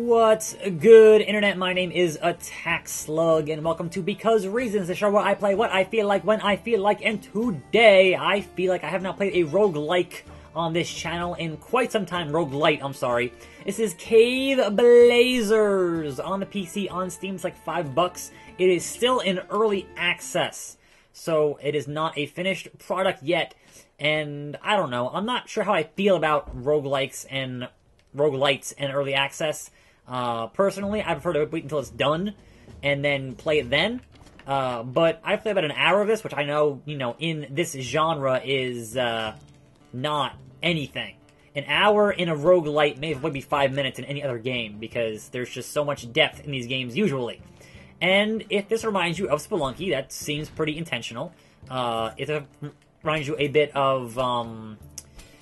What's good, Internet? My name is attackslug, and welcome to Because Reasons, the show where I play what I feel like when I feel like, and today I feel like I have not played a roguelike on this channel in quite some time. Roguelite, I'm sorry. This is Caveblazers on the PC on Steam. It's like $5. It is still in early access, so it is not a finished product yet, and I don't know. I'm not sure how I feel about roguelites and early access. Personally, I prefer to wait until it's done and then play it then. But I played about an hour of this, which I know, in this genre is not anything. An hour in a roguelite may as well be 5 minutes in any other game, because there's just so much depth in these games usually. And if this reminds you of Spelunky, that seems pretty intentional. If it reminds you a bit of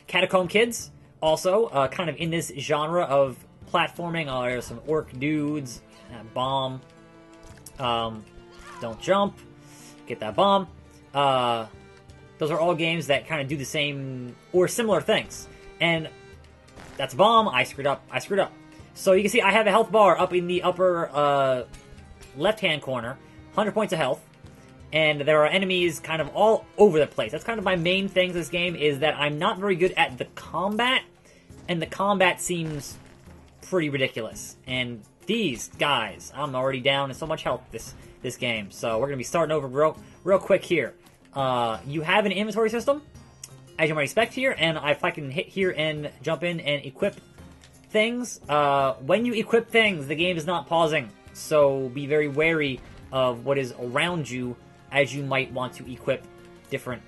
Catacomb Kids, also, kind of in this genre of platforming. There's some orc dudes, bomb, don't jump, get that bomb. Those are all games that kind of do the same or similar things. And that's a bomb, I screwed up. So you can see I have a health bar up in the upper left-hand corner, 100 points of health. And there are enemies kind of all over the place. That's kind of my main thing in this game, is that I'm not very good at the combat, and the combat seems pretty ridiculous. And these guys, I'm already down in so much health this game, so we're going to be starting over real quick here. You have an inventory system, as you might expect here, and if I can hit here and jump in and equip things, when you equip things, the game is not pausing, so be very wary of what is around you, as you might want to equip different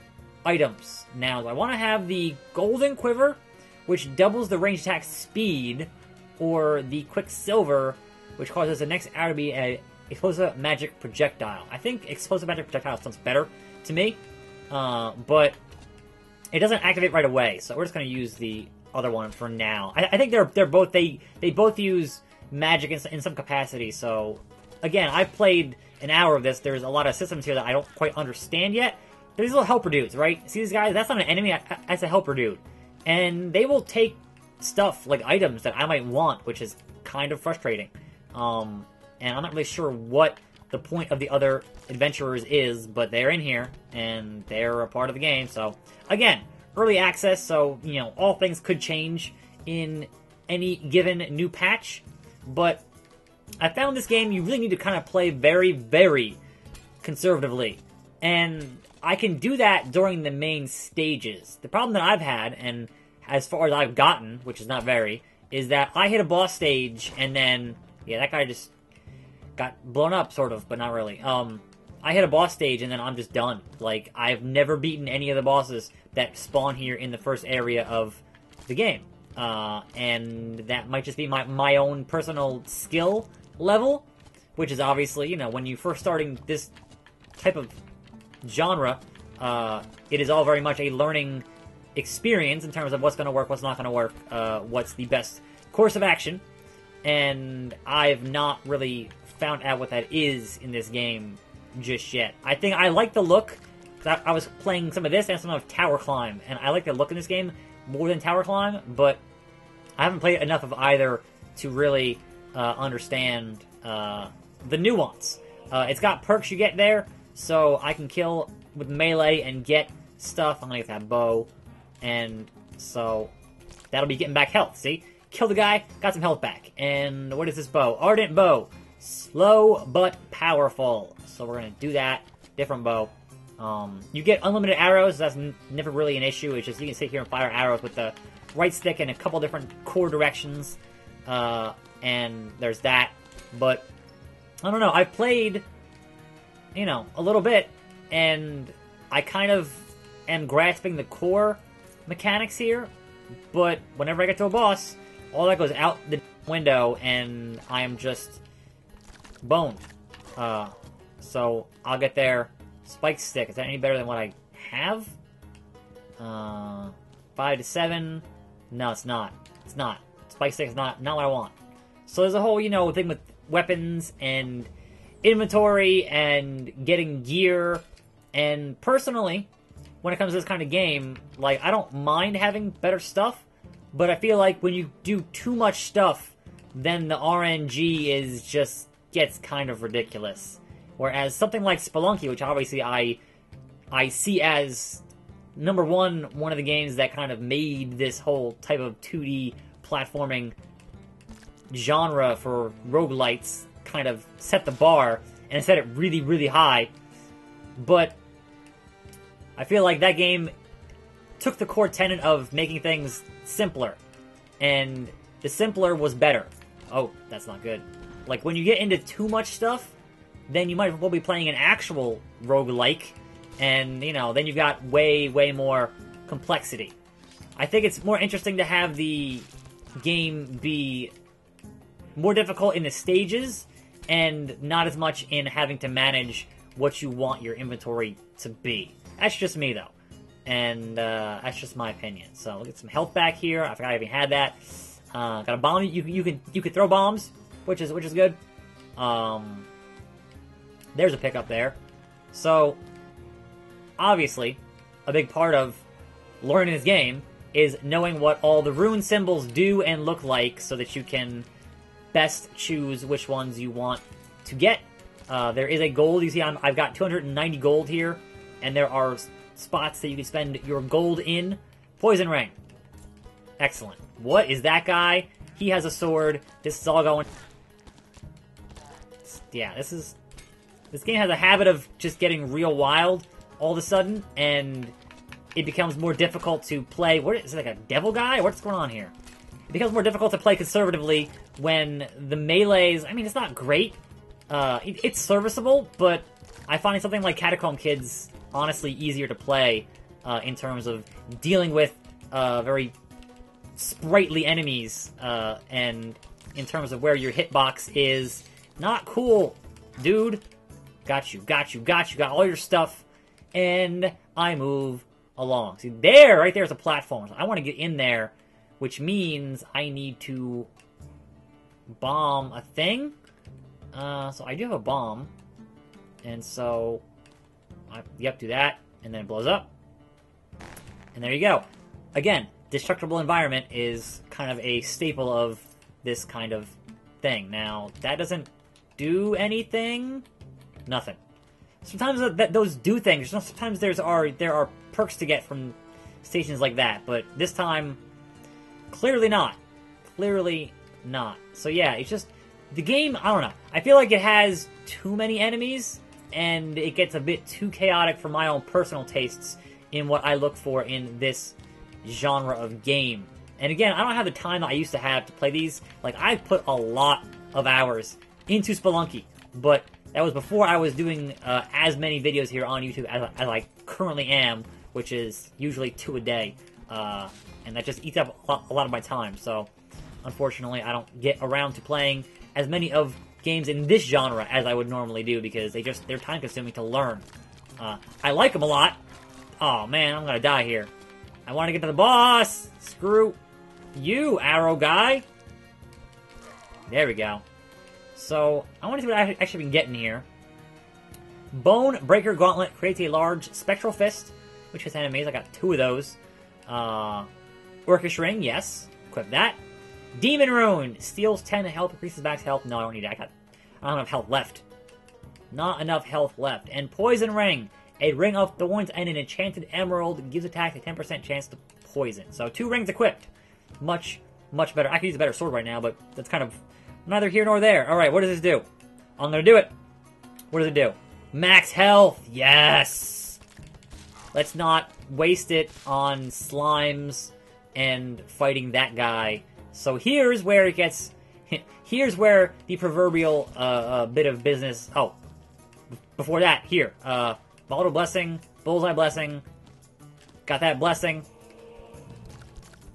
items. Now, I want to have the Golden Quiver, which doubles the range attack speed, or the Quicksilver, which causes the next arrow to be a explosive magic projectile. I think explosive magic projectile sounds better to me, but it doesn't activate right away, so we're just going to use the other one for now. I think they're both they both use magic in some capacity. So again, I've played an hour of this. There's a lot of systems here that I don't quite understand yet. There's these little helper dudes, right? See these guys? That's not an enemy, that's a helper dude. And they will take stuff, like items that I might want, which is kind of frustrating. And I'm not really sure what the point of the other adventurers is, but they're in here, and they're a part of the game. So, again, early access, so, all things could change in any given new patch. But I found this game, you really need to kind of play very, very conservatively. And I can do that during the main stages. The problem that I've had, and as far as I've gotten, which is not very, is that I hit a boss stage, and then, yeah, that guy just got blown up, sort of, but not really. I hit a boss stage, and then I'm just done. Like, I've never beaten any of the bosses that spawn here in the first area of the game. And that might just be my own personal skill level, which is obviously, when you first starting this type of genre, it is all very much a learning experience in terms of what's going to work, what's not going to work, what's the best course of action, and I've not really found out what that is in this game just yet. I think I like the look. I was playing some of this and some of Tower Climb, and I like the look in this game more than Tower Climb, but I haven't played enough of either to really understand the nuance. It's got perks you get there, so I can kill with melee and get stuff. I'm gonna get that bow, and so that'll be getting back health. See? Kill the guy, got some health back. And what is this bow? Ardent bow. Slow but powerful. So we're gonna do that. Different bow. You get unlimited arrows. That's never really an issue. It's just you can sit here and fire arrows with the right stick in a couple different core directions. And there's that. But I don't know. I've played, a little bit, and I kind of am grasping the core mechanics here, but whenever I get to a boss, all that goes out the window, and I am just boned. So I'll get there. Spike stick, is that any better than what I have? 5 to 7. No, it's not. It's not. Spike stick is not what I want. So there's a whole, thing with weapons and inventory and getting gear. And personally, when it comes to this kind of game, like, I don't mind having better stuff, but I feel like when you do too much stuff then the RNG is just gets kind of ridiculous. Whereas something like Spelunky, which obviously I see as number one of the games that kind of made this whole type of 2D platforming genre for roguelites kind of set the bar and set it really, really high. But I feel like that game took the core tenet of making things simpler, and the simpler was better. Oh, that's not good. Like, when you get into too much stuff, then you might as well be playing an actual roguelike, and, you know, then you've got way, way more complexity. I think it's more interesting to have the game be more difficult in the stages, and not as much in having to manage what you want your inventory to be. That's just me, though. And that's just my opinion. So, we'll get some health back here. I forgot I even had that. Got a bomb. You can throw bombs, which is good. There's a pickup there. So, obviously, a big part of learning this game is knowing what all the rune symbols do and look like, so that you can best choose which ones you want to get. There is a gold. You see, I've got 290 gold here, and there are spots that you can spend your gold in. Poison Ring. Excellent. What is that guy? He has a sword. This is all going... Yeah, this game has a habit of just getting real wild all of a sudden, and it becomes more difficult to play... What is it, like a devil guy? What's going on here? It becomes more difficult to play conservatively when the melees... I mean, it's not great. It's serviceable, but I find something like Catacomb Kids honestly easier to play in terms of dealing with very sprightly enemies, and in terms of where your hitbox is. Not cool, dude. Got you. Got all your stuff, and I move along. See, right there's a platform. So I want to get in there, which means I need to bomb a thing. So I do have a bomb, and so, yep, do that, and then it blows up. And there you go. Again, destructible environment is kind of a staple of this kind of thing. Now, that doesn't do anything. Nothing. Sometimes those do things. Sometimes there are perks to get from stations like that, but this time, clearly not. Clearly not. So yeah, it's just... The game, I don't know. I feel like it has too many enemies, and it gets a bit too chaotic for my own personal tastes in what I look for in this genre of game. And again, I don't have the time that I used to have to play these. Like, I put a lot of hours into Spelunky, but that was before I was doing as many videos here on YouTube as I currently am, which is usually 2 a day. And that just eats up a lot of my time, so unfortunately I don't get around to playing as many of games in this genre as I would normally do, because they're time consuming to learn. I like them a lot. Oh man, I'm gonna die here. I want to get to the boss! Screw you, arrow guy! There we go. So, I want to see what I actually been getting here. Bone Breaker Gauntlet creates a large spectral fist, which hits enemies. I got 2 of those. Orcish Ring, yes. Equip that. Demon Rune steals 10 health, increases max health. No, I don't need that. I don't have enough health left. Not enough health left. And Poison Ring, a ring of thorns and an enchanted emerald, gives attack a 10% chance to poison. So 2 rings equipped. Much better. I could use a better sword right now, but that's kind of neither here nor there. Alright, what does this do? I'm gonna do it. What does it do? Max health! Yes! Let's not waste it on slimes and fighting that guy. So here's where it gets... Here's where the proverbial bit of business... Oh, before that, here. Volatile Blessing, Bullseye Blessing. Got that blessing.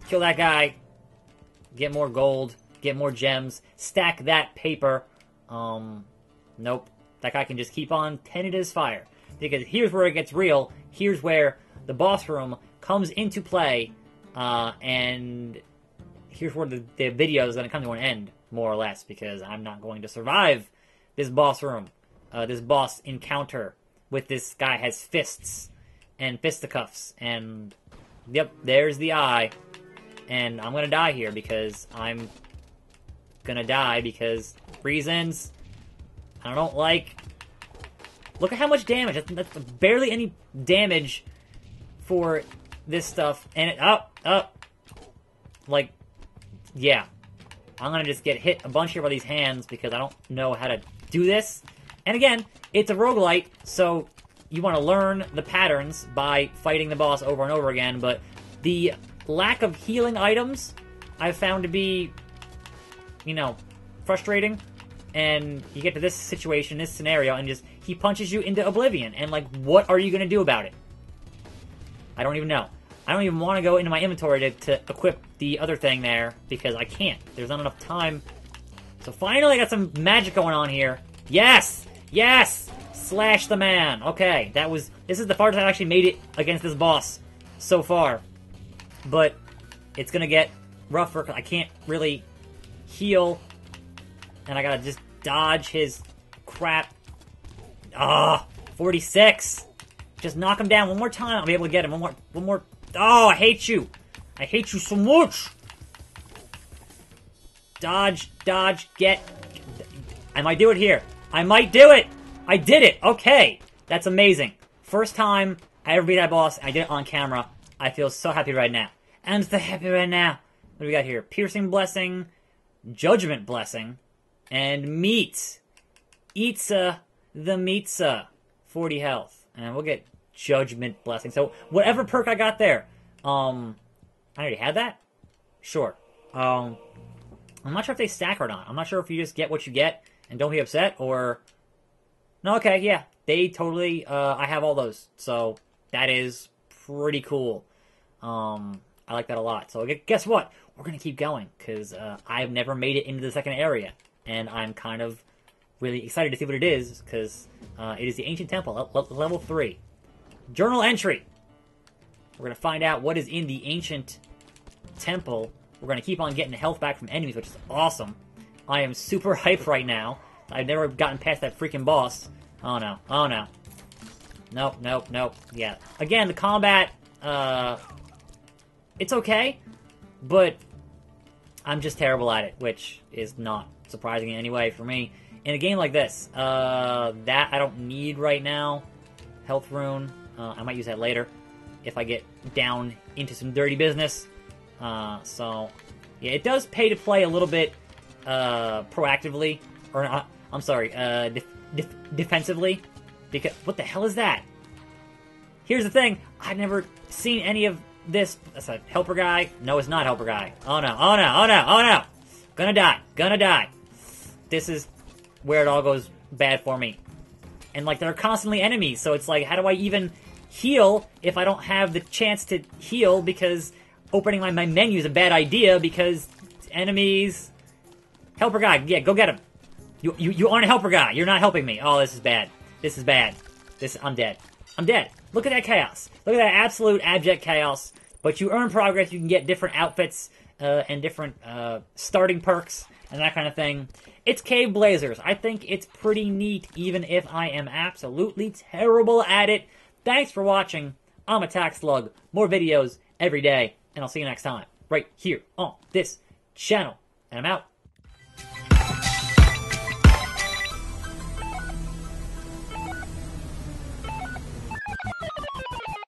Kill that guy. Get more gold. Get more gems. Stack that paper. Nope. That guy can just keep on tending his fire. Because here's where it gets real. Here's where the boss room comes into play. And here's where the video is going to come to an end, more or less. Because I'm not going to survive this boss room. This boss encounter with this guy has fists and fisticuffs. And, yep, there's the eye. And I'm going to die here because I'm gonna die because reasons I don't like. Look at how much damage. That's barely any damage for this stuff. And it, like, yeah. I'm gonna just get hit a bunch here by these hands because I don't know how to do this. And again, it's a roguelite, so you want to learn the patterns by fighting the boss over and over again, but the lack of healing items I've found to be, you know, frustrating. And you get to this situation, this scenario, and just, he punches you into oblivion. And, like, what are you going to do about it? I don't even know. I don't even want to go into my inventory to equip the other thing there, because I can't. There's not enough time. So finally I got some magic going on here. Yes! Yes! Slash the man. Okay, this is the farthest I actually made it against this boss so far. But it's going to get rougher because I can't really heal. And I gotta just dodge his crap. 46. Just knock him down one more time. I'll be able to get him. One more. Oh, I hate you. I hate you so much. Dodge, get. I might do it here. I might do it. I did it. Okay. That's amazing. First time I ever beat that boss. I did it on camera. I feel so happy right now. I'm so happy right now. What do we got here? Piercing Blessing, Judgment Blessing, and Meat. Eatsa the Meatsa. 40 health. And we'll get Judgment Blessing. So, whatever perk I got there. I already had that? Sure. I'm not sure if they stack or not. I'm not sure if you just get what you get and don't be upset, or... No, okay, yeah. They totally, I have all those. So, that is pretty cool. I like that a lot. So, guess what? We're gonna keep going, because I've never made it into the second area. And I'm kind of really excited to see what it is, because it is the Ancient Temple, level 3. Journal entry! We're gonna find out what is in the Ancient Temple. We're gonna keep on getting health back from enemies, which is awesome. I am super hyped right now. I've never gotten past that freaking boss. Oh no, oh no. Nope. Yeah. Again, the combat, it's okay, but I'm just terrible at it, which is not surprising in any way for me. In a game like this, that I don't need right now. Health rune, I might use that later if I get down into some dirty business. So, yeah, it does pay to play a little bit proactively, or I'm sorry, defensively, because what the hell is that? Here's the thing, I've never seen any of this. That's a helper guy. No, it's not helper guy. Oh no. Gonna die. This is where it all goes bad for me. And, like, there are constantly enemies, so it's like, how do I even heal if I don't have the chance to heal, because opening my menu is a bad idea, because enemies... Helper guy, yeah, go get him. You aren't a helper guy. You're not helping me. Oh, this is bad. I'm dead. Look at that chaos. Look at that absolute abject chaos. But you earn progress. You can get different outfits and different starting perks and that kind of thing. It's Caveblazers. I think it's pretty neat, even if I am absolutely terrible at it. Thanks for watching. I'm attackslug. More videos every day. And I'll see you next time. Right here on this channel. And I'm out.